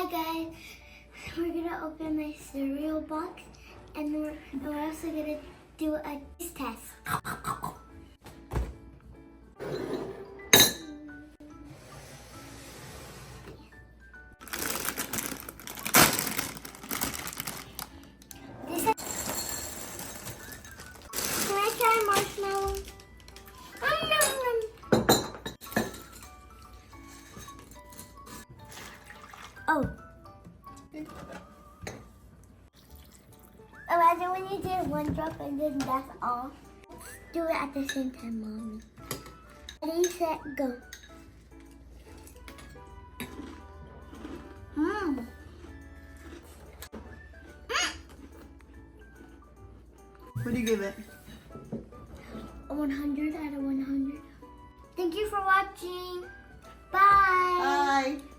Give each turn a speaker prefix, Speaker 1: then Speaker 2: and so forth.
Speaker 1: guys, we're gonna open my cereal box and we're also gonna do a taste test. Can I try marshmallow? Oh. Imagine when you did one drop and then that's all. Let's do it at the same time, Mommy. Ready, set, go.
Speaker 2: What do you give it?
Speaker 1: A 100 out of 100. Thank you for watching. Bye.
Speaker 2: Bye.